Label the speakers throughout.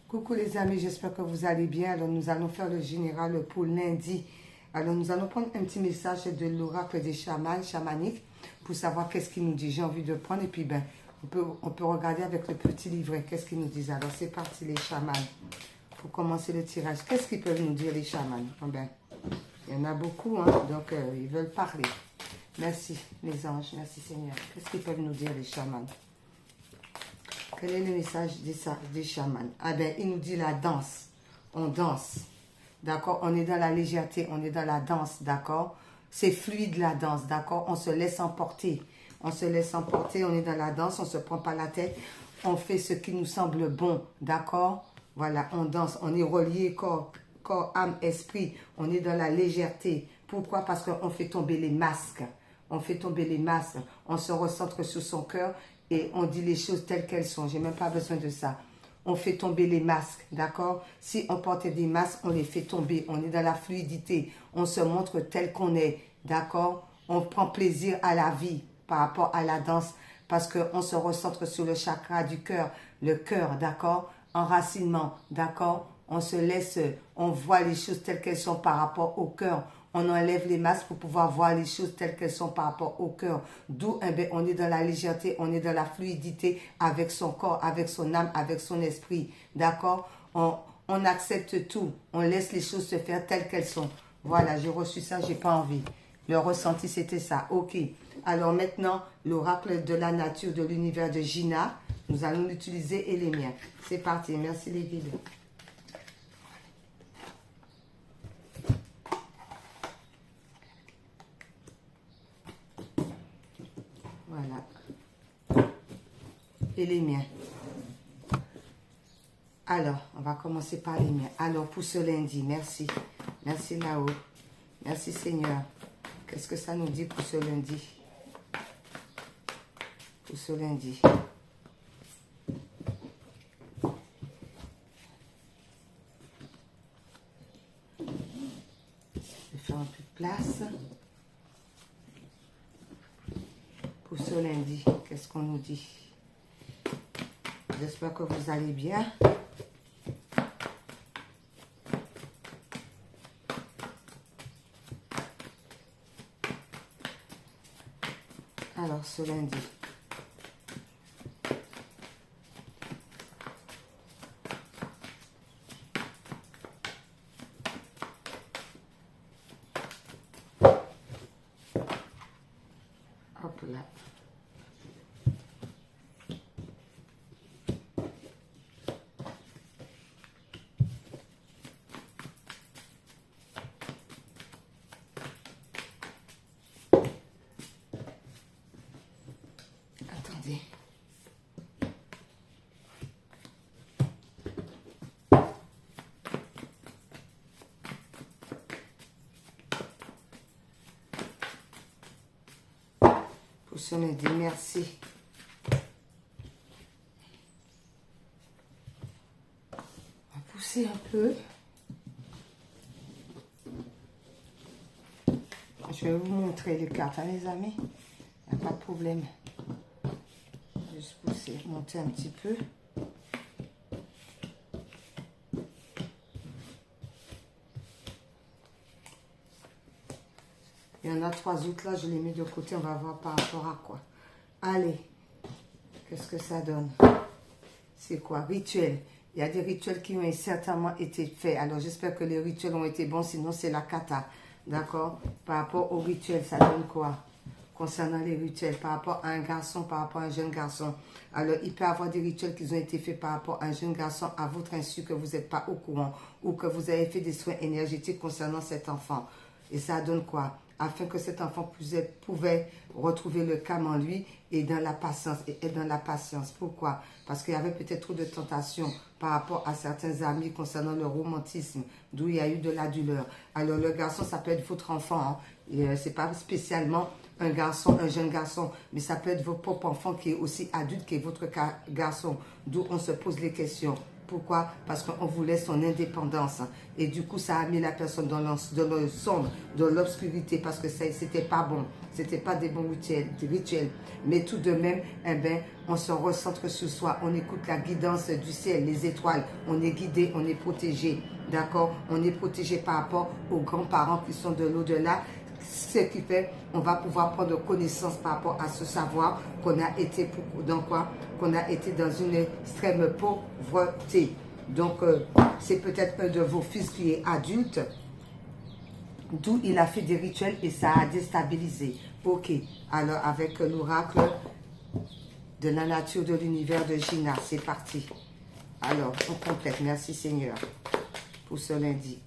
Speaker 1: Coucou les amis, j'espère que vous allez bien. Alors nous allons faire le général pour lundi. Alors nous allons prendre un petit message de l'oracle des chamans, chamaniques, pour savoir qu'est-ce qu'il nous dit. J'ai envie de prendre et puis ben, on peut regarder avec le petit livret qu'est-ce qu'ils nous disent. Alors c'est parti les chamans. Pour commencer le tirage, qu'est-ce qu'ils peuvent nous dire les chamans? Oh, ben, il y en a beaucoup, hein, donc ils veulent parler. Merci les anges, merci Seigneur. Qu'est-ce qu'ils peuvent nous dire les chamans? Quel est le message des chamans? Ah ben, il nous dit la danse. On danse. D'accord? On est dans la légèreté, on est dans la danse. D'accord? C'est fluide la danse. D'accord? On se laisse emporter. On se laisse emporter, on est dans la danse, on ne se prend pas la tête. On fait ce qui nous semble bon. D'accord? Voilà, on danse. On est relié corps, âme, esprit. On est dans la légèreté. Pourquoi? Parce qu'on fait tomber les masques. On fait tomber les masques. On se recentre sur son cœur. Et on dit les choses telles qu'elles sont. J'ai même pas besoin de ça. On fait tomber les masques, d'accord? Si on portait des masques, on les fait tomber. On est dans la fluidité. On se montre tel qu'on est, d'accord? On prend plaisir à la vie par rapport à la danse parce qu'on se recentre sur le chakra du cœur. Le cœur, d'accord? Enracinement, d'accord? On se laisse, on voit les choses telles qu'elles sont par rapport au cœur. On enlève les masques pour pouvoir voir les choses telles qu'elles sont par rapport au cœur. D'où on est dans la légèreté, on est dans la fluidité avec son corps, avec son âme, avec son esprit. D'accord? On accepte tout. On laisse les choses se faire telles qu'elles sont. Voilà, j'ai reçu ça, j'ai pas envie. Le ressenti, c'était ça. Ok. Alors maintenant, l'oracle de la nature de l'univers de Gina. Nous allons l'utiliser et les miens. C'est parti. Merci les guides. Voilà. Et les miens. Alors, on va commencer par les miens. Alors, pour ce lundi, merci. Merci là-haut. Merci Seigneur. Qu'est-ce que ça nous dit pour ce lundi? Pour ce lundi. Je vais faire un peu de place. Pour ce lundi, qu'est-ce qu'on nous dit? J'espère que vous allez bien. Alors, ce lundi. Hop là. Attendez. Pour ce lundi, merci. On va pousser un peu. Je vais vous montrer les cartes, hein, les amis. Il n'y a pas de problème. Juste pousser, monter un petit peu. Il y en a 3 autres là, je les mets de côté, on va voir par rapport à quoi. Allez, qu'est-ce que ça donne? C'est quoi? Rituel. Il y a des rituels qui ont certainement été faits. Alors j'espère que les rituels ont été bons, sinon c'est la cata. D'accord? Par rapport aux rituels, ça donne quoi? Concernant les rituels, par rapport à un garçon, par rapport à un jeune garçon. Alors, il peut y avoir des rituels qui ont été faits par rapport à un jeune garçon à votre insu, que vous n'êtes pas au courant, ou que vous avez fait des soins énergétiques concernant cet enfant. Et ça donne quoi? Afin que cet enfant pouvait retrouver le calme en lui et dans la patience. Et être dans la patience. Pourquoi? Parce qu'il y avait peut-être trop de tentations par rapport à certains amis concernant le romantisme, d'où il y a eu de la douleur. Alors, le garçon, ça peut être votre enfant. Hein. C'est pas spécialement un garçon, un jeune garçon, mais ça peut être votre propre enfant qui est aussi adulte, qui est votre garçon. D'où on se pose les questions. Pourquoi? Parce qu'on voulait son indépendance. Et du coup, ça a mis la personne dans le sombre, dans l'obscurité, parce que c'était pas bon. C'était pas des bons rituels. Mais tout de même, eh ben, on se recentre sur soi. On écoute la guidance du ciel, les étoiles. On est guidé, on est protégé. D'accord? On est protégé par rapport aux grands-parents qui sont de l'au-delà. Ce qui fait, on va pouvoir prendre connaissance par rapport à ce savoir qu'on a été dans quoi? Qu'on a été dans une extrême pauvreté. Donc, c'est peut-être un de vos fils qui est adulte, d'où il a fait des rituels et ça a déstabilisé. Ok, alors avec l'oracle de la nature de l'univers de Gina, c'est parti. Alors, on complète. Merci Seigneur pour ce lundi.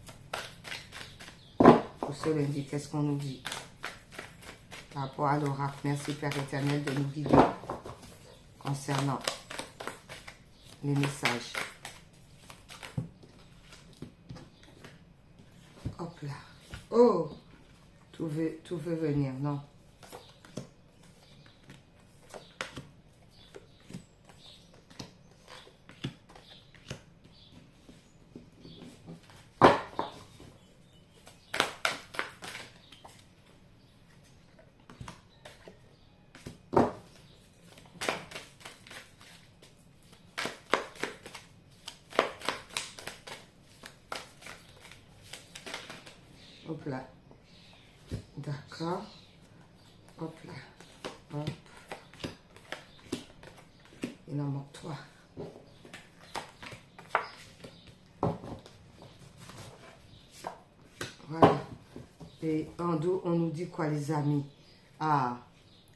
Speaker 1: Pour ce lundi, qu'est-ce qu'on nous dit par rapport à l'oracle? Merci Père éternel de nous guider concernant les messages. Hop là. Oh, tout veut venir, non. Hop là. D'accord. Hop là. Hop. Il en manque 3. Voilà. Et en dos, on nous dit quoi, les amis? Ah,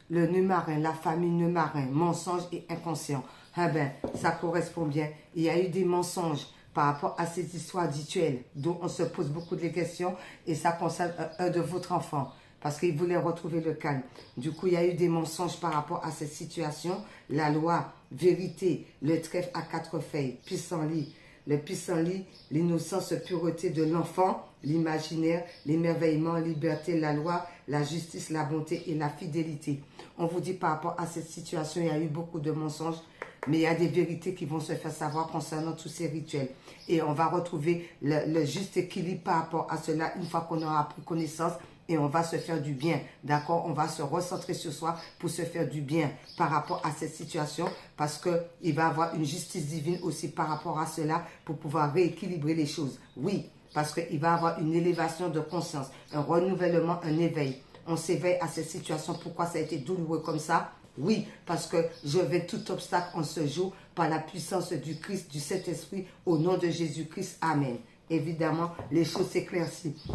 Speaker 1: le nœud marin, la famille nœud marin, mensonge et inconscient. Ah ben, ça correspond bien. Il y a eu des mensonges par rapport à ces histoires rituelles dont on se pose beaucoup de questions et ça concerne un de votre enfant parce qu'il voulait retrouver le calme. Du coup, il y a eu des mensonges par rapport à cette situation. La loi, vérité, le trèfle à 4 feuilles, pissenlit, le pissenlit, l'innocence, pureté de l'enfant, l'imaginaire, l'émerveillement, liberté, la loi, la justice, la bonté et la fidélité. On vous dit par rapport à cette situation, il y a eu beaucoup de mensonges, mais il y a des vérités qui vont se faire savoir concernant tous ces rituels. Et on va retrouver le juste équilibre par rapport à cela une fois qu'on aura pris connaissance et on va se faire du bien. D'accord? On va se recentrer sur soi pour se faire du bien par rapport à cette situation parce qu'il va y avoir une justice divine aussi par rapport à cela pour pouvoir rééquilibrer les choses. Oui, parce qu'il va y avoir une élévation de conscience, un renouvellement, un éveil. On s'éveille à cette situation. Pourquoi ça a été douloureux comme ça? Oui, parce que je vais tout obstacle en ce jour par la puissance du Christ, du Saint-Esprit, au nom de Jésus-Christ. Amen. Évidemment, les choses s'éclaircissent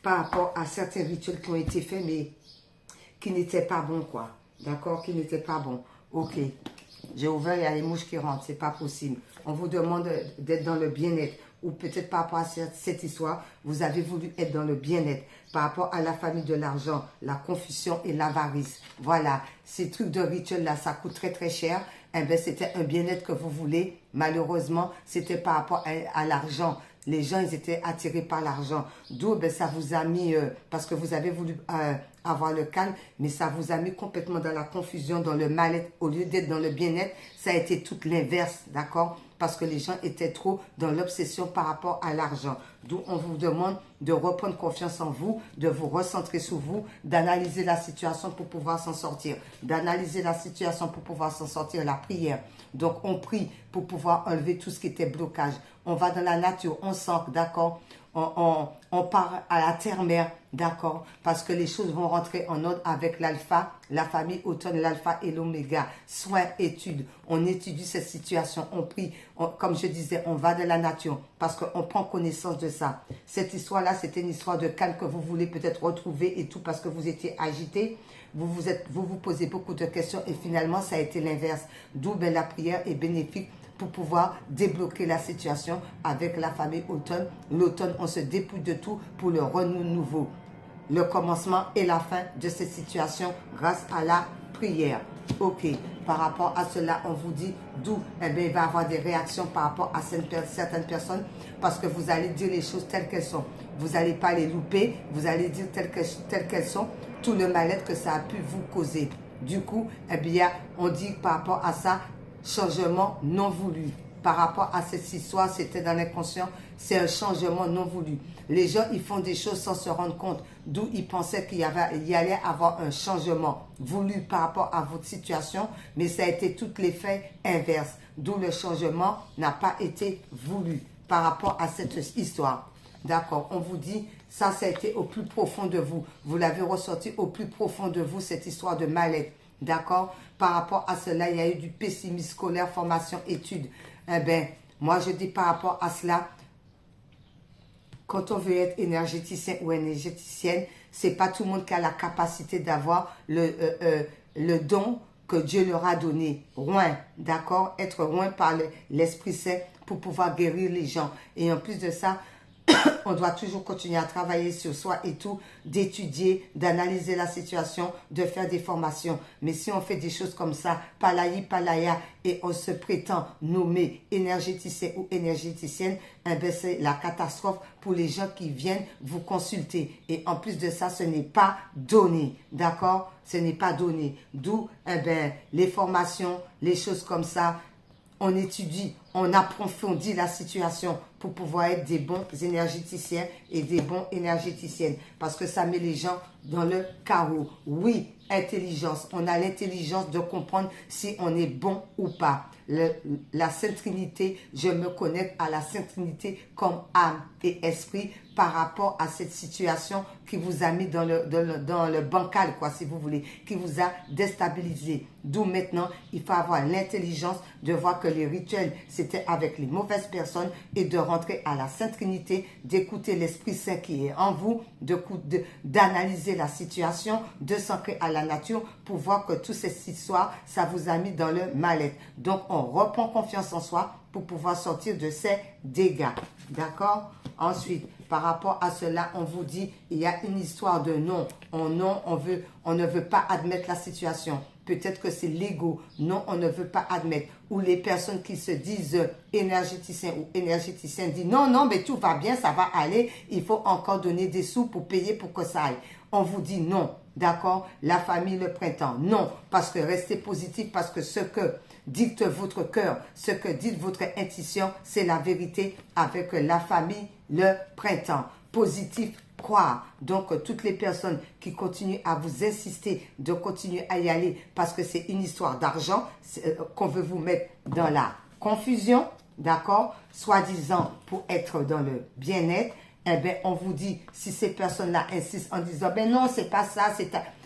Speaker 1: par rapport à certains rituels qui ont été faits, mais qui n'étaient pas bons, quoi. D'accord? Qui n'étaient pas bons. Ok. J'ai ouvert, il y a les mouches qui rentrent. C'est pas possible. On vous demande d'être dans le bien-être. Ou peut-être par rapport à cette histoire, vous avez voulu être dans le bien-être. Par rapport à la famille de l'argent, la confusion et l'avarice. Voilà. Ces trucs de rituel-là, ça coûte très, très cher. Eh bien, c'était un bien-être que vous voulez. Malheureusement, c'était par rapport à l'argent. Les gens, ils étaient attirés par l'argent. D'où, ben, ça vous a mis, parce que vous avez voulu avoir le calme, mais ça vous a mis complètement dans la confusion, dans le mal-être. Au lieu d'être dans le bien-être, ça a été tout l'inverse, d'accord? Parce que les gens étaient trop dans l'obsession par rapport à l'argent. D'où on vous demande de reprendre confiance en vous, de vous recentrer sur vous, d'analyser la situation pour pouvoir s'en sortir. D'analyser la situation pour pouvoir s'en sortir, la prière. Donc, on prie pour pouvoir enlever tout ce qui était blocage. On va dans la nature, on s'ancre, d'accord? On part à la terre-mère, d'accord? Parce que les choses vont rentrer en ordre avec l'alpha, la famille automne, l'alpha et l'oméga. Soins, études. On étudie cette situation, on prie. Comme je disais, on va de la nature parce qu'on prend connaissance de ça. Cette histoire-là, c'était une histoire de calme que vous voulez peut-être retrouver et tout parce que vous étiez agité. Vous vous posez beaucoup de questions et finalement, ça a été l'inverse. D'où ben, la prière est bénéfique pour pouvoir débloquer la situation avec la famille automne. L'automne, on se dépouille de tout pour le renouveau. Le commencement et la fin de cette situation grâce à la prière. Ok, par rapport à cela, on vous dit d'où eh bien, il va y avoir des réactions par rapport à certaines personnes parce que vous allez dire les choses telles qu'elles sont. Vous n'allez pas les louper, vous allez dire telles qu'elles sont, tout le mal-être que ça a pu vous causer. Du coup, eh bien, on dit par rapport à ça, changement non voulu. par rapport à cette histoire, c'était dans l'inconscient, c'est un changement non voulu. Les gens, ils font des choses sans se rendre compte, d'où ils pensaient qu'il y allait avoir un changement voulu par rapport à votre situation, mais ça a été tout l'effet inverse, d'où le changement n'a pas été voulu par rapport à cette histoire. D'accord, on vous dit, ça a été au plus profond de vous. Vous l'avez ressorti au plus profond de vous, cette histoire de mal-être. D'accord, par rapport à cela, il y a eu du pessimisme scolaire, formation, études. Eh bien, moi je dis par rapport à cela, quand on veut être énergéticien ou énergéticienne, c'est pas tout le monde qui a la capacité d'avoir le don que Dieu leur a donné. Loin, d'accord, être loin par l'Esprit Saint pour pouvoir guérir les gens. Et en plus de ça, on doit toujours continuer à travailler sur soi et tout, d'étudier, d'analyser la situation, de faire des formations. Mais si on fait des choses comme ça, palaya, et on se prétend nommé énergéticien ou énergéticienne, eh bien c'est la catastrophe pour les gens qui viennent vous consulter. Et en plus de ça, ce n'est pas donné, d'accord? Ce n'est pas donné. D'où, eh bien, les formations, les choses comme ça, on étudie, on approfondit la situation pour pouvoir être des bons énergéticiens et des bons énergéticiennes. Parce que ça met les gens dans le chaos. Oui, intelligence. On a l'intelligence de comprendre si on est bon ou pas. La Sainte Trinité, je me connecte à la Sainte Trinité comme âme et esprit par rapport à cette situation qui vous a mis dans le bancal, quoi, si vous voulez, qui vous a déstabilisé. D'où maintenant, il faut avoir l'intelligence de voir que les rituels, c'était avec les mauvaises personnes et de rentrer à la Sainte Trinité, d'écouter l'Esprit Saint qui est en vous, d'analyser la situation, de s'ancrer à la nature pour voir que toute cette histoire, ça vous a mis dans le mal-être. Donc, on reprend confiance en soi pour pouvoir sortir de ces dégâts. D'accord? Ensuite, par rapport à cela, on vous dit, il y a une histoire de non. On ne veut pas admettre la situation. Peut-être que c'est l'ego. Non, on ne veut pas admettre. Ou les personnes qui se disent énergéticiens ou énergéticiennes disent non, mais tout va bien, ça va aller. Il faut encore donner des sous pour payer pour que ça aille. On vous dit non. D'accord? La famille, le printemps. Non, parce que restez positif, parce que ce que dicte votre cœur, ce que dit votre intuition, c'est la vérité avec la famille, le printemps. Positif, croire. Donc, toutes les personnes qui continuent à vous insister de continuer à y aller parce que c'est une histoire d'argent qu'on veut vous mettre dans la confusion, d'accord, soi-disant pour être dans le bien-être, eh bien, on vous dit, si ces personnes-là insistent en disant, ben non, c'est pas ça,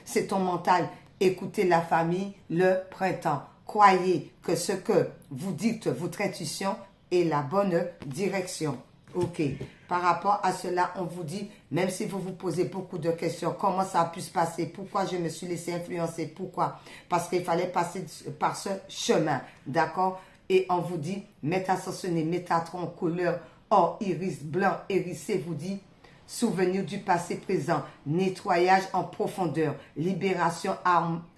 Speaker 1: c'est ton mental. Écoutez la famille, le printemps. Croyez que ce que vous dicte votre intuition est la bonne direction. Ok. Par rapport à cela, on vous dit, même si vous vous posez beaucoup de questions, comment ça a pu se passer? Pourquoi je me suis laissé influencer? Pourquoi? Parce qu'il fallait passer par ce chemin. D'accord? Et on vous dit, métasonné, métatron, couleur, or, iris, blanc, hérissé, vous dit, souvenir du passé présent, nettoyage en profondeur, libération,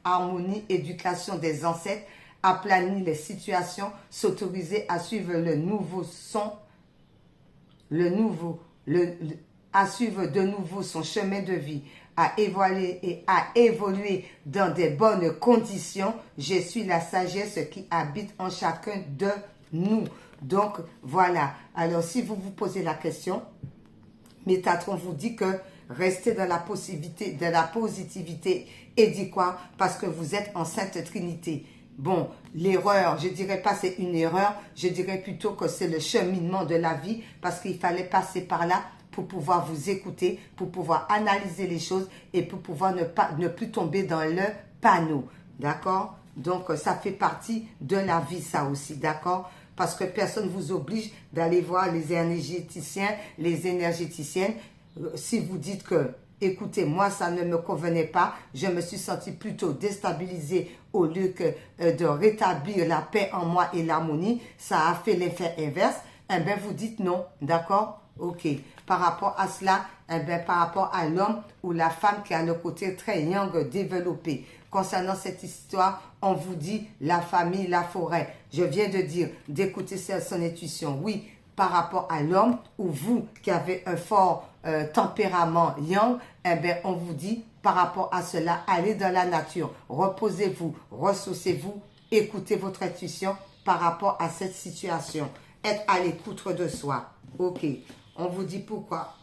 Speaker 1: harmonie, éducation des ancêtres, aplanir les situations, s'autoriser à suivre le nouveau son, à suivre de nouveau son chemin de vie, à évoluer dans des bonnes conditions. Je suis la sagesse qui habite en chacun de nous. Donc, voilà. Alors, si vous vous posez la question, Métatron vous dit que restez dans la positivité et dit quoi? Parce que vous êtes en Sainte Trinité. Bon, l'erreur, je dirais pas c'est une erreur, je dirais plutôt que c'est le cheminement de la vie parce qu'il fallait passer par là pour pouvoir vous écouter, pour pouvoir analyser les choses et pour pouvoir ne plus tomber dans le panneau. D'accord? Donc, ça fait partie de la vie, ça aussi. D'accord? Parce que personne ne vous oblige d'aller voir les énergéticiens, les énergéticiennes. Si vous dites que, écoutez, moi, ça ne me convenait pas, je me suis sentie plutôt déstabilisée au lieu que de rétablir la paix en moi et l'harmonie, ça a fait l'effet inverse, eh bien, vous dites non, d'accord? Ok. Par rapport à cela, eh bien, par rapport à l'homme ou la femme qui a le côté très yang développé. Concernant cette histoire, on vous dit la famille, la forêt. Je viens de dire d'écouter son intuition. Oui, par rapport à l'homme ou vous qui avez un fort tempérament yang, eh bien, on vous dit par rapport à cela, allez dans la nature, reposez-vous, ressourcez-vous, écoutez votre intuition par rapport à cette situation. Être à l'écoute de soi. Ok, on vous dit pourquoi.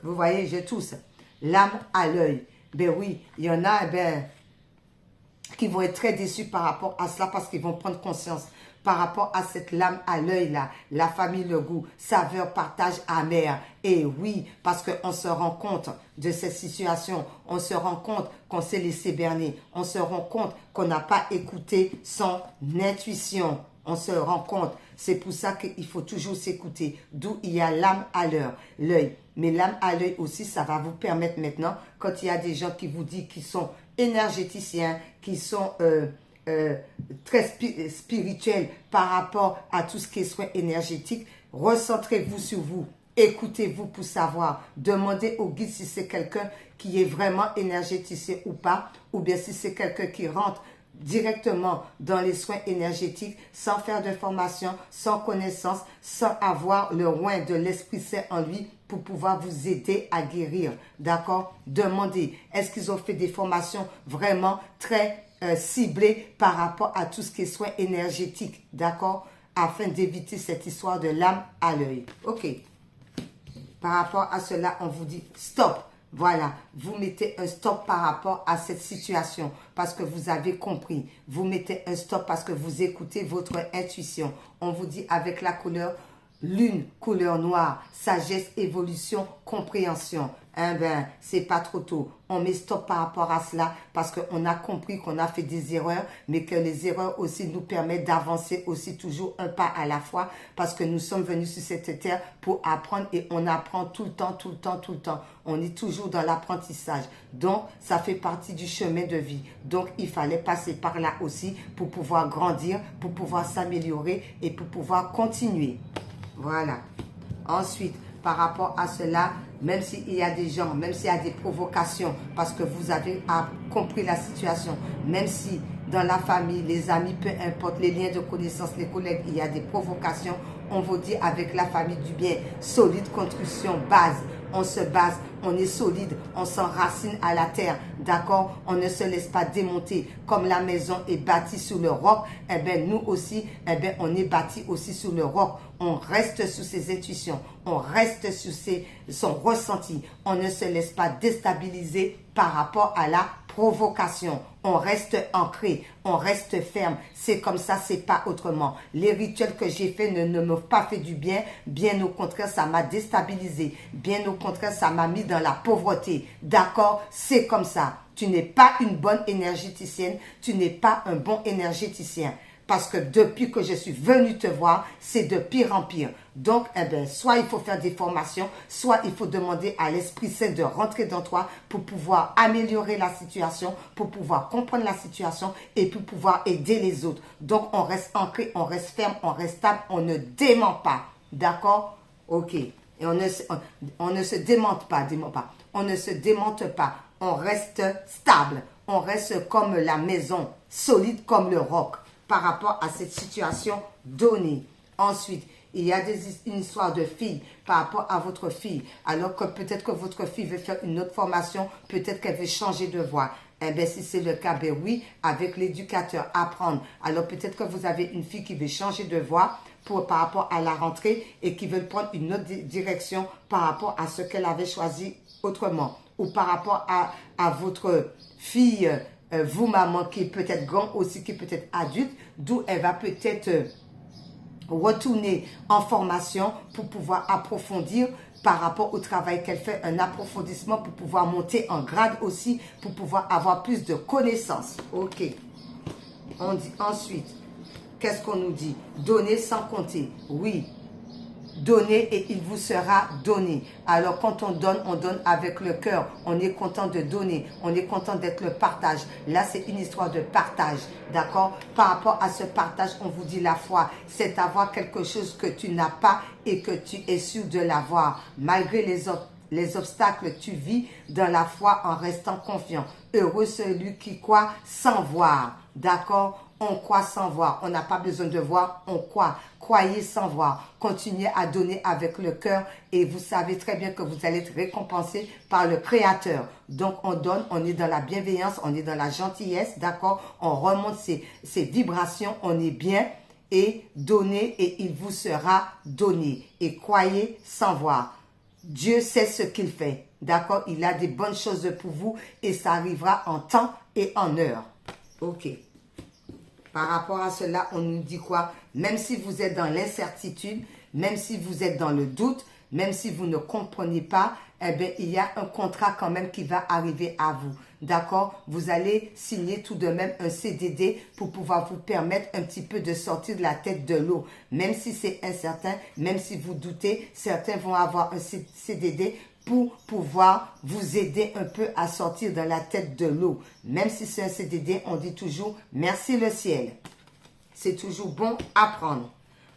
Speaker 1: Vous voyez, je tousse. L'âme à l'œil. Ben oui, il y en a qui vont être très déçus par rapport à cela parce qu'ils vont prendre conscience par rapport à cette lame à l'œil là, la famille, le goût, saveur, partage amer. Et oui, parce qu'on se rend compte de cette situation, on se rend compte qu'on s'est laissé berner, on se rend compte qu'on n'a pas écouté son intuition, on se rend compte. C'est pour ça qu'il faut toujours s'écouter, d'où il y a l'âme à l'œil. Mais l'âme à l'œil aussi, ça va vous permettre maintenant, quand il y a des gens qui vous disent qu'ils sont énergéticiens, qui sont très spirituels par rapport à tout ce qui est soins énergétiques, recentrez-vous sur vous, écoutez-vous pour savoir, demandez au guide si c'est quelqu'un qui est vraiment énergéticien ou pas, ou bien si c'est quelqu'un qui rentre directement dans les soins énergétiques sans faire de formation, sans connaissance, sans avoir le oin de l'Esprit Saint en lui pour pouvoir vous aider à guérir. D'accord? Demandez, est-ce qu'ils ont fait des formations vraiment très ciblées par rapport à tout ce qui est soins énergétiques? D'accord? Afin d'éviter cette histoire de l'âme à l'œil. Ok. Par rapport à cela, on vous dit stop. Voilà, vous mettez un stop par rapport à cette situation parce que vous avez compris. Vous mettez un stop parce que vous écoutez votre intuition. On vous dit avec la couleur lune, couleur noire, sagesse, évolution, compréhension. Eh ben, c'est pas trop tôt. On met stop par rapport à cela parce qu'on a compris qu'on a fait des erreurs, mais que les erreurs aussi nous permettent d'avancer aussi toujours un pas à la fois parce que nous sommes venus sur cette terre pour apprendre et on apprend tout le temps, tout le temps, tout le temps. On est toujours dans l'apprentissage. Donc, ça fait partie du chemin de vie. Donc, il fallait passer par là aussi pour pouvoir grandir, pour pouvoir s'améliorer et pour pouvoir continuer. Voilà. Ensuite, par rapport à cela, même s'il y a des gens, même s'il y a des provocations, parce que vous avez compris la situation, même si dans la famille, les amis, peu importe, les liens de connaissance, les collègues, il y a des provocations, on vous dit avec la famille du bien, solide construction, base. On se base, on est solide, on s'enracine à la terre, d'accord? On ne se laisse pas démonter. Comme la maison est bâtie sur le roc, eh bien nous aussi, eh bien on est bâti aussi sur le roc. On reste sur ses intuitions, on reste sur son ressenti. On ne se laisse pas déstabiliser par rapport à la provocation. On reste ancré, on reste ferme. C'est comme ça, c'est pas autrement. Les rituels que j'ai faits ne m'ont pas fait du bien. Bien au contraire, ça m'a déstabilisé. Bien au contraire, ça m'a mis dans la pauvreté. D'accord? C'est comme ça. Tu n'es pas une bonne énergéticienne. Tu n'es pas un bon énergéticien. Parce que depuis que je suis venue te voir, c'est de pire en pire. Donc, eh bien, soit il faut faire des formations, soit il faut demander à l'Esprit Saint de rentrer dans toi pour pouvoir améliorer la situation, pour pouvoir comprendre la situation et pour pouvoir aider les autres. Donc, on reste ancré, on reste ferme, on reste stable, on ne dément pas. D'accord? Ok. Et on ne se démente pas. On ne se démente pas. On reste stable. On reste comme la maison, solide comme le roc par rapport à cette situation donnée. Ensuite, il y a une histoire de fille par rapport à votre fille. Alors que peut-être que votre fille veut faire une autre formation, peut-être qu'elle veut changer de voie. Eh bien, si c'est le cas, ben oui, avec l'éducateur, apprendre. Alors peut-être que vous avez une fille qui veut changer de voie par rapport à la rentrée et qui veut prendre une autre direction par rapport à ce qu'elle avait choisi autrement. Ou par rapport à votre fille, vous, maman, qui est peut-être grande aussi, qui est peut-être adulte, d'où elle va peut-être retourner en formation pour pouvoir approfondir par rapport au travail qu'elle fait, un approfondissement pour pouvoir monter en grade aussi, pour pouvoir avoir plus de connaissances. Ok. On dit ensuite, qu'est-ce qu'on nous dit? Donner sans compter. Oui. Donnez et il vous sera donné. Alors quand on donne avec le cœur. On est content de donner. On est content d'être le partage. Là, c'est une histoire de partage. D'accord? Par rapport à ce partage, on vous dit la foi. C'est avoir quelque chose que tu n'as pas et que tu es sûr de l'avoir. Malgré les obstacles, tu vis dans la foi en restant confiant. Heureux celui qui croit sans voir. D'accord? On croit sans voir. On n'a pas besoin de voir, on croit. Croyez sans voir. Continuez à donner avec le cœur et vous savez très bien que vous allez être récompensé par le Créateur. Donc, on donne, on est dans la bienveillance, on est dans la gentillesse, d'accord? On remonte ses vibrations, on est bien et donnez et il vous sera donné. Et croyez sans voir. Dieu sait ce qu'il fait. D'accord? Il a des bonnes choses pour vous et ça arrivera en temps et en heure. Ok. Par rapport à cela, on nous dit quoi? Même si vous êtes dans l'incertitude, même si vous êtes dans le doute, même si vous ne comprenez pas, eh bien, il y a un contrat quand même qui va arriver à vous. D'accord? Vous allez signer tout de même un CDD pour pouvoir vous permettre un petit peu de sortir de la tête de l'eau. Même si c'est incertain, même si vous doutez, certains vont avoir un CDD pour pouvoir vous aider un peu à sortir de la tête de l'eau. Même si c'est un CDD, on dit toujours merci le ciel. C'est toujours bon à prendre.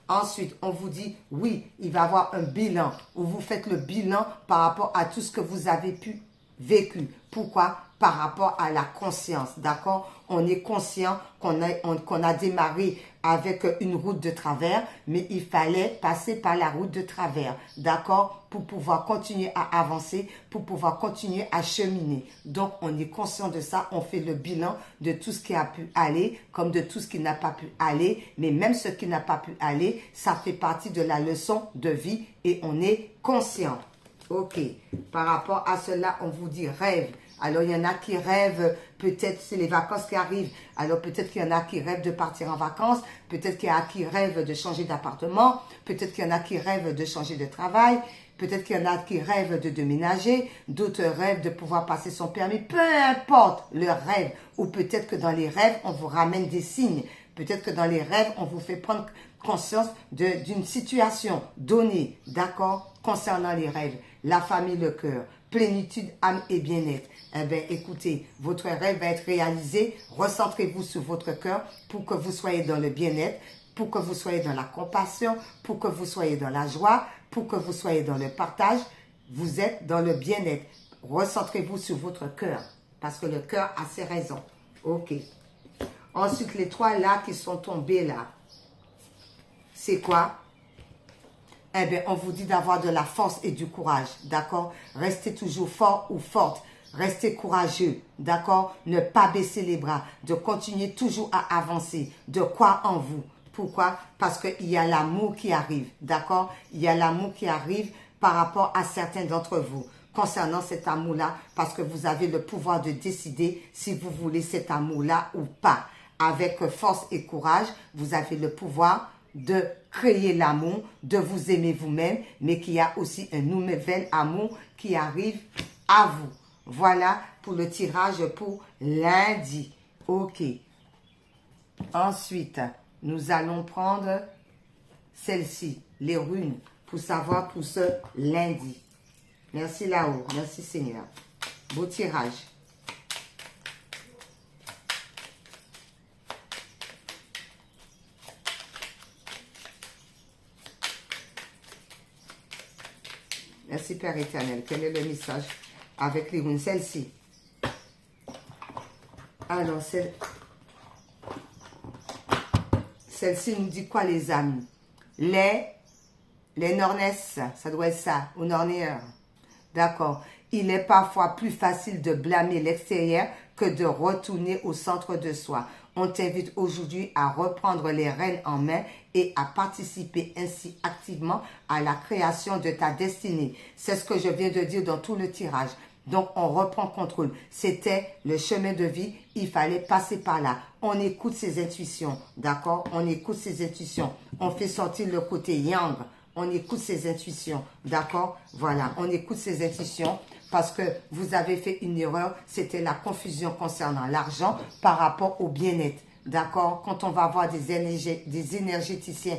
Speaker 1: Ensuite, on vous dit, oui, il va y avoir un bilan où vous faites le bilan par rapport à tout ce que vous avez vécu. Pourquoi? Par rapport à la conscience, d'accord? On est conscient qu'on a démarré avec une route de travers, mais il fallait passer par la route de travers, d'accord? Pour pouvoir continuer à avancer, pour pouvoir continuer à cheminer. Donc, on est conscient de ça, on fait le bilan de tout ce qui a pu aller, comme de tout ce qui n'a pas pu aller, mais même ce qui n'a pas pu aller, ça fait partie de la leçon de vie et on est conscient. Ok, par rapport à cela, on vous dit rêve. Alors, il y en a qui rêvent, peut-être c'est les vacances qui arrivent. Alors, peut-être qu'il y en a qui rêvent de partir en vacances. Peut-être qu'il y en a qui rêvent de changer d'appartement. Peut-être qu'il y en a qui rêvent de changer de travail. Peut-être qu'il y en a qui rêvent de déménager. D'autres rêvent de pouvoir passer son permis. Peu importe le rêve. Ou peut-être que dans les rêves, on vous ramène des signes. Peut-être que dans les rêves, on vous fait prendre conscience d'une situation donnée, d'accord, concernant les rêves. La famille, le cœur, plénitude, âme et bien-être. Eh bien, écoutez, votre rêve va être réalisé. Recentrez-vous sur votre cœur pour que vous soyez dans le bien-être, pour que vous soyez dans la compassion, pour que vous soyez dans la joie, pour que vous soyez dans le partage. Vous êtes dans le bien-être. Recentrez-vous sur votre cœur parce que le cœur a ses raisons. Ok. Ensuite, les trois là qui sont tombés là, c'est quoi? Eh bien, on vous dit d'avoir de la force et du courage, d'accord? Restez toujours fort ou forte. Restez courageux, d'accord? Ne pas baisser les bras, de continuer toujours à avancer, de croire en vous. Pourquoi? Parce qu'il y a l'amour qui arrive, d'accord? Il y a l'amour qui arrive par rapport à certains d'entre vous. Concernant cet amour-là, parce que vous avez le pouvoir de décider si vous voulez cet amour-là ou pas. Avec force et courage, vous avez le pouvoir de créer l'amour, de vous aimer vous-même, mais qu'il y a aussi un nouvel amour qui arrive à vous. Voilà pour le tirage pour lundi. Ok. Ensuite, nous allons prendre celle-ci, les runes, pour savoir pour ce lundi. Merci là-haut. Merci Seigneur. Beau tirage. Merci Père éternel. Quel est le message avec les runes? Celle-ci. Alors, celle-ci nous dit quoi les amis? Les Nornès, ça doit être ça, ou Nornéens. D'accord. Il est parfois plus facile de blâmer l'extérieur que de retourner au centre de soi. On t'invite aujourd'hui à reprendre les rênes en main et à participer ainsi activement à la création de ta destinée. C'est ce que je viens de dire dans tout le tirage. Donc, on reprend contrôle. C'était le chemin de vie. Il fallait passer par là. On écoute ses intuitions. D'accord? On écoute ses intuitions. On fait sortir le côté yang. On écoute ses intuitions. D'accord? Voilà. On écoute ses intuitions parce que vous avez fait une erreur. C'était la confusion concernant l'argent par rapport au bien-être. D'accord? Quand on va voir des énergéticiens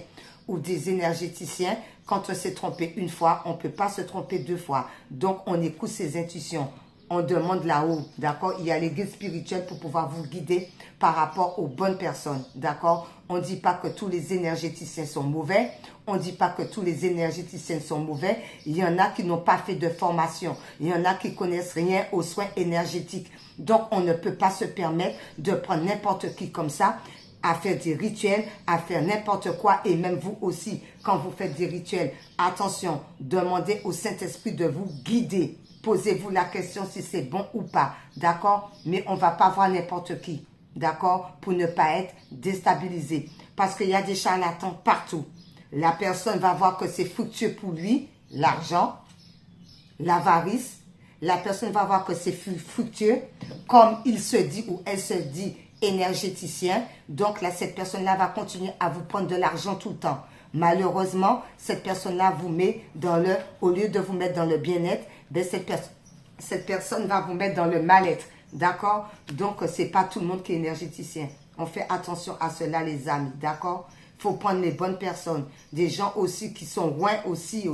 Speaker 1: ou des énergéticiens, quand on s'est trompé une fois, on ne peut pas se tromper deux fois. Donc, on écoute ses intuitions. On demande là-haut, d'accord? Il y a les guides spirituels pour pouvoir vous guider par rapport aux bonnes personnes, d'accord? On ne dit pas que tous les énergéticiens sont mauvais. On ne dit pas que tous les énergéticiens sont mauvais. Il y en a qui n'ont pas fait de formation. Il y en a qui connaissent rien aux soins énergétiques. Donc, on ne peut pas se permettre de prendre n'importe qui comme ça. à faire des rituels, à faire n'importe quoi, et même vous aussi, quand vous faites des rituels, attention, demandez au Saint-Esprit de vous guider. Posez-vous la question si c'est bon ou pas, d'accord? Mais on ne va pas voir n'importe qui, d'accord? Pour ne pas être déstabilisé. Parce qu'il y a des charlatans partout. La personne va voir que c'est fructueux pour lui, l'argent, l'avarice. La personne va voir que c'est fructueux, comme il se dit ou elle se dit énergéticien. Donc là, cette personne-là va continuer à vous prendre de l'argent tout le temps. Malheureusement, cette personne-là vous met dans le, au lieu de vous mettre dans le bien-être, ben cette personne va vous mettre dans le mal-être. D'accord? Donc, c'est pas tout le monde qui est énergéticien. On fait attention à cela, les amis. D'accord? Il faut prendre les bonnes personnes. Des gens aussi qui sont loin aussi.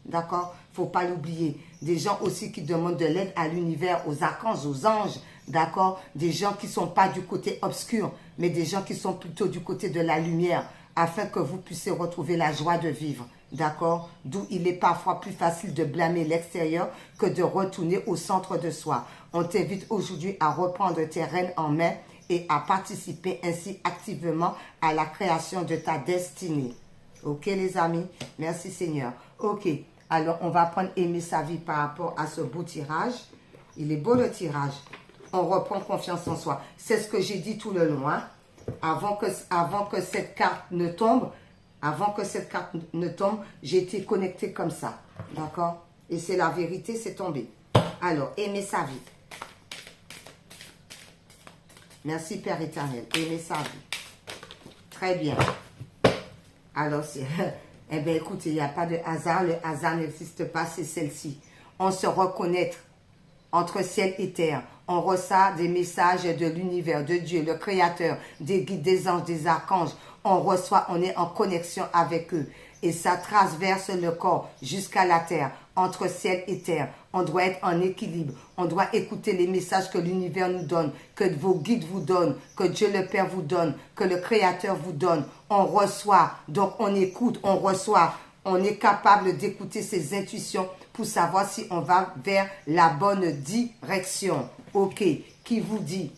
Speaker 1: D'accord? Il ne faut pas l'oublier. Des gens aussi qui demandent de l'aide à l'univers, aux archanges, aux anges. D'accord? Des gens qui ne sont pas du côté obscur, mais des gens qui sont plutôt du côté de la lumière, afin que vous puissiez retrouver la joie de vivre. D'accord? D'où il est parfois plus facile de blâmer l'extérieur que de retourner au centre de soi. On t'invite aujourd'hui à reprendre tes rênes en main et à participer ainsi activement à la création de ta destinée. Ok les amis? Merci Seigneur. Ok, alors on va prendre aimer sa vie par rapport à ce beau tirage. Il est beau le tirage. On reprend confiance en soi. C'est ce que j'ai dit tout le long. Hein? Avant que cette carte ne tombe, j'ai été connectée comme ça. D'accord? Et c'est la vérité, c'est tombé. Alors, aimer sa vie. Merci Père éternel. Aimer sa vie. Très bien. Alors, eh bien, écoutez, il n'y a pas de hasard. Le hasard n'existe pas, c'est celle-ci. On se reconnaître entre ciel et terre. On reçoit des messages de l'univers, de Dieu, le Créateur, des guides, des anges, des archanges. On est en connexion avec eux. Et ça traverse le corps jusqu'à la terre, entre ciel et terre. On doit être en équilibre. On doit écouter les messages que l'univers nous donne, que vos guides vous donnent, que Dieu le Père vous donne, que le Créateur vous donne. On reçoit, donc on écoute, on reçoit. On est capable d'écouter ses intuitions pour savoir si on va vers la bonne direction. Ok, qui vous dit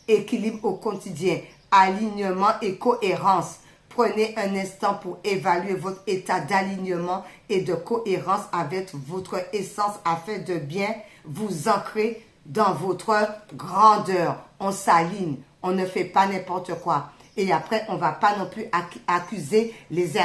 Speaker 1: équilibre au quotidien, alignement et cohérence. Prenez un instant pour évaluer votre état d'alignement et de cohérence avec votre essence afin de bien vous ancrer dans votre grandeur. On s'aligne, on ne fait pas n'importe quoi. Et après, on ne va pas non plus accuser les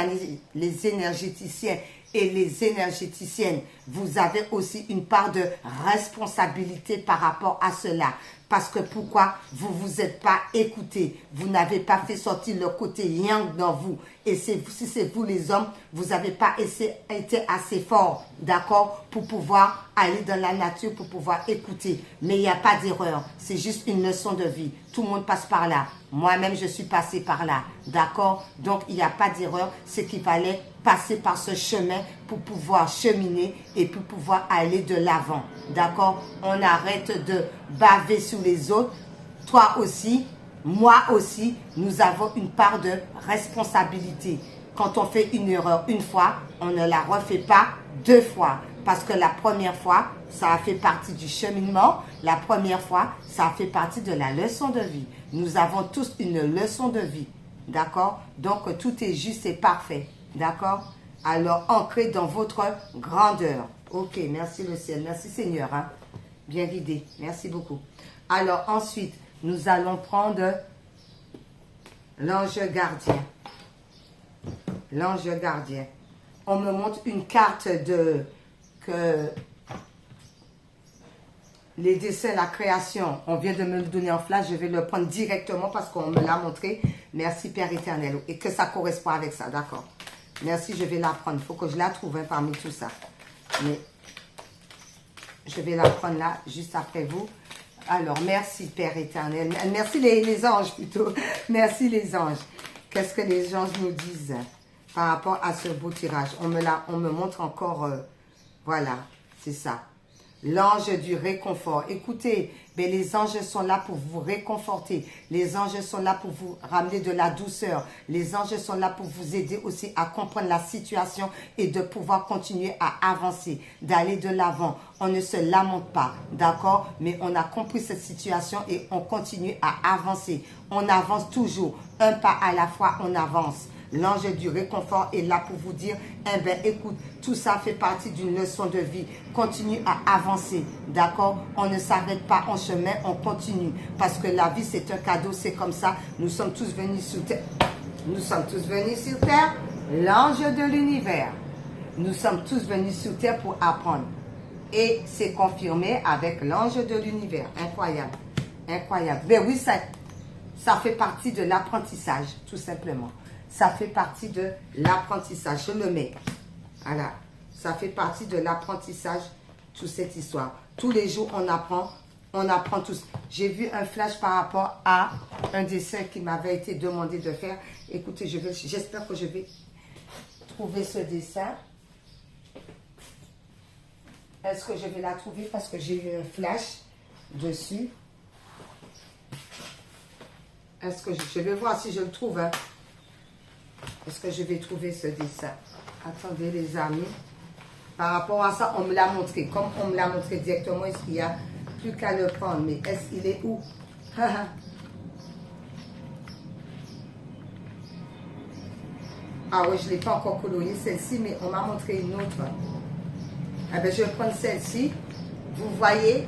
Speaker 1: énergéticiens et les énergéticiennes. Vous avez aussi une part de responsabilité par rapport à cela. Parce que pourquoi vous ne vous êtes pas écouté, vous n'avez pas fait sortir le côté yang dans vous. Et si c'est vous les hommes, vous n'avez pas été assez fort, d'accord, pour pouvoir aller dans la nature, pour pouvoir écouter. Mais il n'y a pas d'erreur, c'est juste une leçon de vie. Tout le monde passe par là. Moi-même, je suis passée par là, d'accord. Donc, il n'y a pas d'erreur, c'est qu'il fallait passer par ce chemin pour pouvoir cheminer et pour pouvoir aller de l'avant, d'accord. On arrête de baver sur les autres. Toi aussi, moi aussi, nous avons une part de responsabilité. Quand on fait une erreur une fois, on ne la refait pas deux fois. Parce que la première fois, ça a fait partie du cheminement. La première fois, ça a fait partie de la leçon de vie. Nous avons tous une leçon de vie. D'accord? Donc, tout est juste et parfait. D'accord? Alors, ancrez dans votre grandeur. Ok, merci le ciel. Merci Seigneur. Hein? Bien guidé. Merci beaucoup. Alors, ensuite, nous allons prendre l'ange gardien. L'ange gardien. On me montre une carte que les dessins, la création, on vient de me le donner en flash, je vais le prendre directement parce qu'on me l'a montré. Merci Père éternel. Et que ça correspond avec ça, d'accord. Merci, je vais la prendre. Il faut que je la trouve hein, parmi tout ça. Mais je vais la prendre là, juste après vous. Alors, merci Père éternel. Merci les anges plutôt. Merci les anges. Qu'est-ce que les anges nous disent par rapport à ce beau tirage? On me montre encore, voilà, c'est ça. l'ange du réconfort. Écoutez, mais les anges sont là pour vous réconforter. Les anges sont là pour vous ramener de la douceur. Les anges sont là pour vous aider aussi à comprendre la situation et de pouvoir continuer à avancer, d'aller de l'avant. On ne se lamente pas, d'accord? Mais on a compris cette situation et on continue à avancer. On avance toujours, un pas à la fois, on avance. L'ange du réconfort est là pour vous dire, eh bien, écoute, tout ça fait partie d'une leçon de vie. Continue à avancer, d'accord? On ne s'arrête pas en chemin, on continue. Parce que la vie, c'est un cadeau, c'est comme ça. Nous sommes tous venus sur terre. Nous sommes tous venus sur terre, l'ange de l'univers. Nous sommes tous venus sur terre pour apprendre. Et c'est confirmé avec l'ange de l'univers. Incroyable, incroyable. Mais oui, ça fait partie de l'apprentissage, tout simplement. Ça fait partie de l'apprentissage. Je le mets. Voilà. Ça fait partie de l'apprentissage, toute cette histoire. Tous les jours, on apprend tous. J'ai vu un flash par rapport à un dessin qui m'avait été demandé de faire. Écoutez, j'espère que je vais trouver ce dessin. Est-ce que je vais la trouver parce que j'ai eu un flash dessus? Est-ce que je vais voir si je le trouve, hein? Est-ce que je vais trouver ce dessin? Attendez les amis. Par rapport à ça, on me l'a montré. Comme on me l'a montré directement, il n'y a plus qu'à le prendre. Mais est-ce qu'il est où? Ah oui, je ne l'ai pas encore colorié celle-ci, mais on m'a montré une autre. Ah ben, je vais prendre celle-ci. Vous voyez?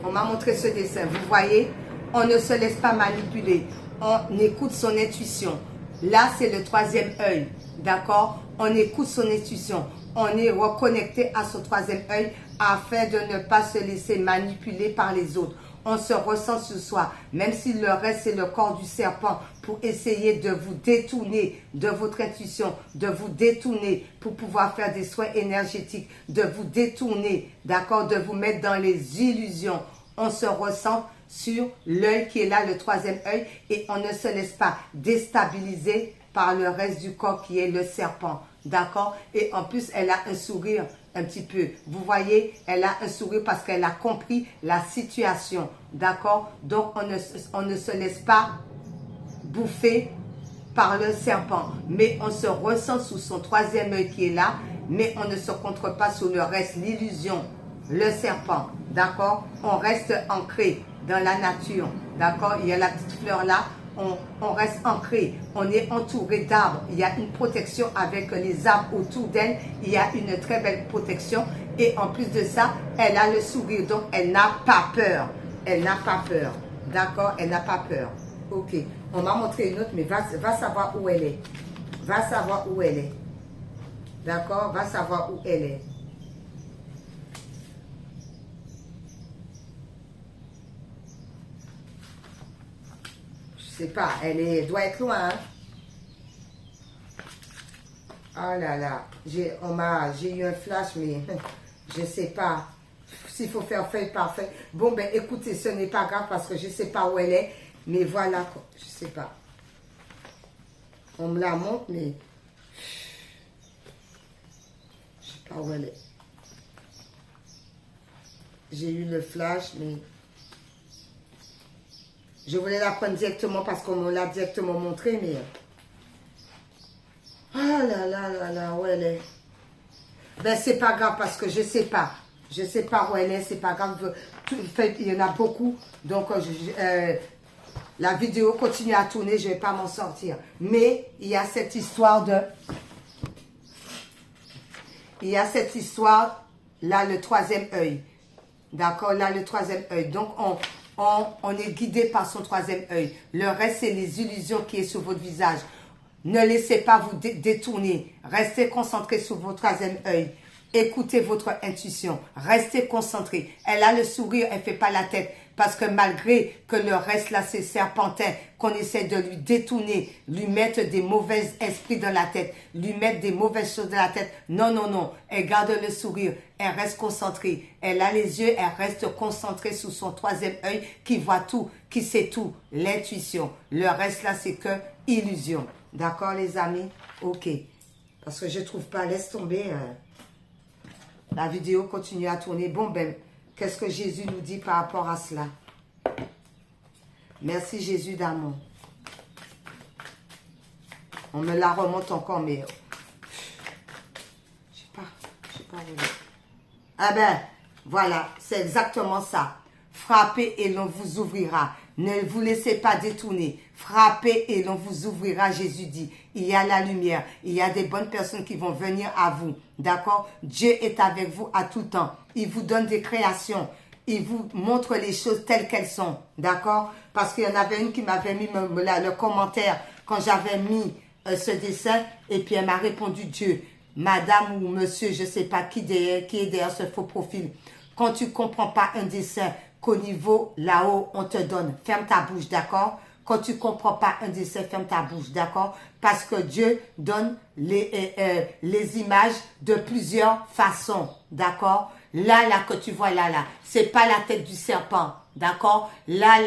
Speaker 1: On m'a montré ce dessin. Vous voyez? On ne se laisse pas manipuler. On écoute son intuition. Là, c'est le troisième œil. D'accord? On écoute son intuition. On est reconnecté à son troisième œil afin de ne pas se laisser manipuler par les autres. On se ressent sur soi, même si le reste, c'est le corps du serpent pour essayer de vous détourner de votre intuition, de vous détourner pour pouvoir faire des soins énergétiques, de vous détourner, d'accord, de vous mettre dans les illusions. On se ressent sur l'œil qui est là, le troisième œil, et on ne se laisse pas déstabiliser par le reste du corps qui est le serpent, d'accord? Et en plus, elle a un sourire un petit peu. Vous voyez, elle a un sourire parce qu'elle a compris la situation, d'accord? Donc, on ne se laisse pas bouffer par le serpent, mais on se ressent sous son troisième œil qui est là, mais on ne se contre pas sur le reste, l'illusion, le serpent, d'accord? On reste ancré dans la nature, d'accord? Il y a la petite fleur là, on reste ancré, on est entouré d'arbres, il y a une protection avec les arbres autour d'elle, il y a une très belle protection et en plus de ça, elle a le sourire, donc elle n'a pas peur, elle n'a pas peur, d'accord? Elle n'a pas peur, ok. On m'a montré une autre, mais va savoir où elle est, va savoir où elle est, d'accord? Va savoir où elle est. Je sais pas, elle doit être loin. Hein? Oh là là, j'ai eu un flash, mais je sais pas s'il faut faire feuille par feuille. Bon, ben écoutez, ce n'est pas grave parce que je sais pas où elle est, mais voilà, je sais pas. On me la montre, mais je sais pas où elle est. J'ai eu le flash, mais je voulais la prendre directement parce qu'on me l'a directement montré, mais... Ah là là là là, où elle est? Ben, c'est pas grave parce que je sais pas. Je sais pas où elle est, c'est pas grave. Il y en a beaucoup. Donc, la vidéo continue à tourner, je vais pas m'en sortir. Mais, il y a cette histoire de... Il y a cette histoire, là, le troisième œil. D'accord? Là, le troisième œil. Donc, on est guidé par son troisième œil. Le reste, c'est les illusions qui est sur votre visage. Ne laissez pas vous détourner. Restez concentré sur votre troisième œil. Écoutez votre intuition. Restez concentré. Elle a le sourire, elle ne fait pas la tête. Parce que malgré que le reste là, c'est serpentin, qu'on essaie de lui détourner, lui mettre des mauvais esprits dans la tête, lui mettre des mauvaises choses dans la tête. Non, non, non. Elle garde le sourire. Elle reste concentrée. Elle a les yeux, elle reste concentrée sur son troisième œil qui voit tout, qui sait tout. L'intuition. Le reste là, c'est que illusion. D'accord, les amis? Ok. Parce que je ne trouve pas. Laisse tomber. La vidéo continue à tourner. Bon, ben, qu'est-ce que Jésus nous dit par rapport à cela? Merci Jésus d'amour. On me la remonte encore, mais... Je sais pas. Ah ben, voilà, c'est exactement ça. Frappez et l'on vous ouvrira. Ne vous laissez pas détourner. Frappez et l'on vous ouvrira, Jésus dit. Il y a la lumière. Il y a des bonnes personnes qui vont venir à vous. D'accord? Dieu est avec vous à tout temps. Il vous donne des créations. Il vous montre les choses telles qu'elles sont. D'accord? Parce qu'il y en avait une qui m'avait mis le commentaire quand j'avais mis ce dessin. Et puis elle m'a répondu, Dieu, madame ou monsieur, je ne sais pas qui est derrière ce faux profil. Quand tu ne comprends pas un dessin, qu'au niveau là-haut, on te donne. Ferme ta bouche, d'accord? Quand tu ne comprends pas un dessin, ferme ta bouche, d'accord? Parce que Dieu donne les images de plusieurs façons, d'accord? Là, que tu vois, là, c'est pas la tête du serpent, d'accord? Là,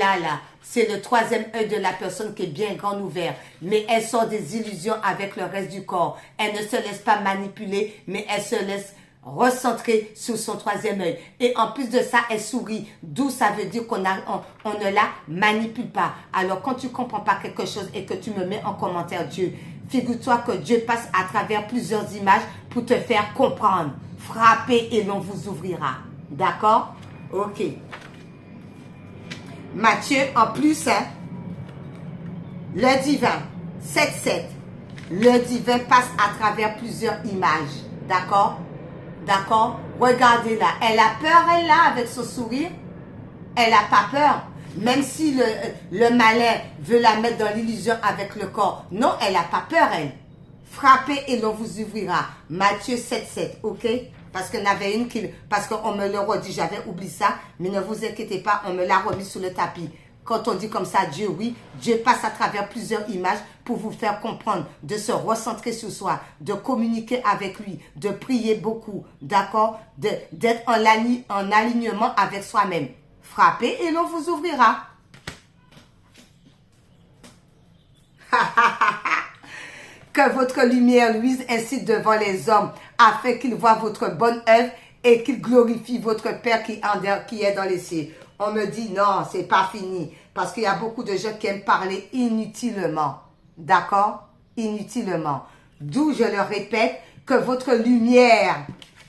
Speaker 1: c'est le troisième œil de la personne qui est bien grand ouvert. Mais elle sort des illusions avec le reste du corps. Elle ne se laisse pas manipuler, mais elle se laisse recentrer sur son troisième œil. Et en plus de ça, elle sourit. D'où ça veut dire qu'on ne la manipule pas. Alors, quand tu ne comprends pas quelque chose et que tu me mets en commentaire Dieu, figure-toi que Dieu passe à travers plusieurs images pour te faire comprendre. Frappez et l'on vous ouvrira. D'accord? Ok. Matthieu, en plus, hein, le divin, 7-7. Le divin passe à travers plusieurs images. D'accord? D'accord? Regardez là. Elle a peur, elle, là, avec son sourire. Elle n'a pas peur. Même si le malin veut la mettre dans l'illusion avec le corps. Non, elle n'a pas peur, elle. Frappez et l'on vous ouvrira. Matthieu 7-7, ok? Parce qu'il y en avait une qui... Parce qu'on me le redit, j'avais oublié ça. Mais ne vous inquiétez pas, on me l'a remis sous le tapis. Quand on dit comme ça, Dieu, oui, Dieu passe à travers plusieurs images pour vous faire comprendre, de se recentrer sur soi, de communiquer avec lui, de prier beaucoup, d'accord? D'être en alignement avec soi-même. Frappez et l'on vous ouvrira. Que votre lumière luise ainsi devant les hommes, afin qu'ils voient votre bonne œuvre et qu'ils glorifient votre Père qui est dans les cieux. On me dit non, c'est pas fini. Parce qu'il y a beaucoup de gens qui aiment parler inutilement. D'accord? Inutilement. D'où je le répète, que votre lumière,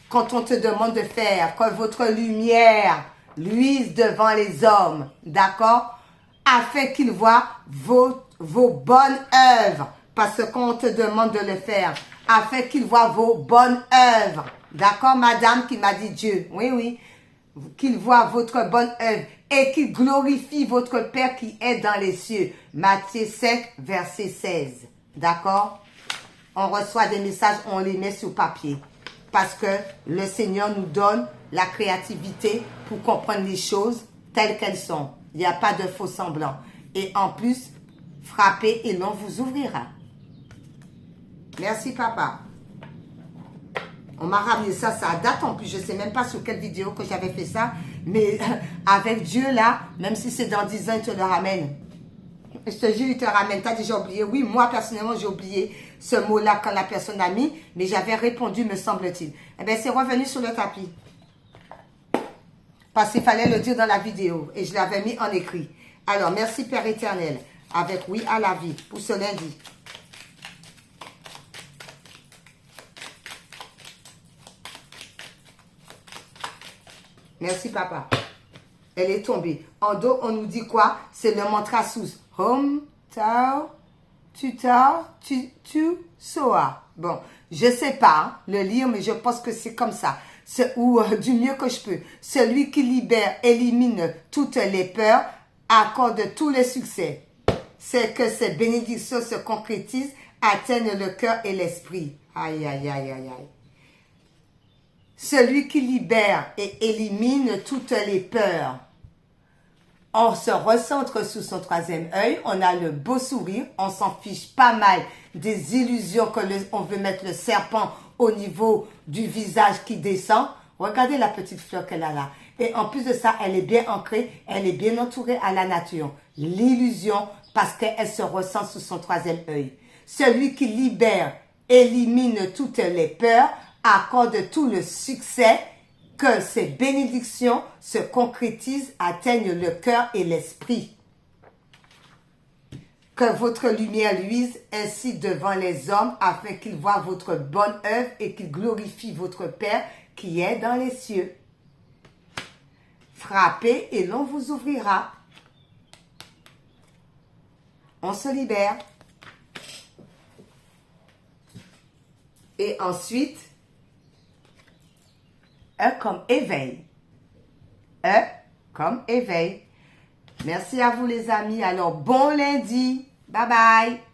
Speaker 1: quand on te demande de faire, que votre lumière luise devant les hommes. D'accord? Afin qu'ils voient vos bonnes œuvres. Parce qu'on te demande de le faire. Afin qu'ils voient vos bonnes œuvres. D'accord, madame qui m'a dit Dieu. Oui, oui. Qu'il voit votre bonne œuvre et qu'il glorifie votre Père qui est dans les cieux. Matthieu 5, verset 16. D'accord? On reçoit des messages, on les met sur papier. Parce que le Seigneur nous donne la créativité pour comprendre les choses telles qu'elles sont. Il n'y a pas de faux semblants. Et en plus, frappez et l'on vous ouvrira. Merci, papa. On m'a ramené ça, ça date en plus. Je ne sais même pas sur quelle vidéo que j'avais fait ça. Mais avec Dieu, là, même si c'est dans 10 ans, il te le ramène. Je te jure, il te ramène. Tu as déjà oublié? Oui, moi, personnellement, j'ai oublié ce mot-là quand la personne a mis. Mais j'avais répondu, me semble-t-il. Eh bien, c'est revenu sur le tapis. Parce qu'il fallait le dire dans la vidéo. Et je l'avais mis en écrit. Alors, merci Père éternel. Avec oui à la vie pour ce lundi. Merci, papa. Elle est tombée. En dos, on nous dit quoi? C'est le mantra sous. Home, tao, tu tao, tu soa. Bon, je sais pas le lire, mais je pense que c'est comme ça. Ou du mieux que je peux. Celui qui libère, élimine toutes les peurs, accorde tous les succès. C'est que ces bénédictions se concrétisent, atteignent le cœur et l'esprit. Aïe, aïe, aïe, aïe, aïe. Celui qui libère et élimine toutes les peurs. On se recentre sous son troisième œil, on a le beau sourire, on s'en fiche pas mal des illusions on veut mettre le serpent au niveau du visage qui descend. Regardez la petite fleur qu'elle a là. Et en plus de ça, elle est bien ancrée, elle est bien entourée à la nature. L'illusion, parce qu'elle se ressent sous son troisième œil. Celui qui libère, élimine toutes les peurs, accorde tout le succès, que ces bénédictions se concrétisent, atteignent le cœur et l'esprit. Que votre lumière luise ainsi devant les hommes, afin qu'ils voient votre bonne œuvre et qu'ils glorifient votre Père qui est dans les cieux. Frappez et l'on vous ouvrira. On se libère. Et ensuite, E comme éveil. E comme éveil. Merci à vous les amis. Alors, bon lundi. Bye bye.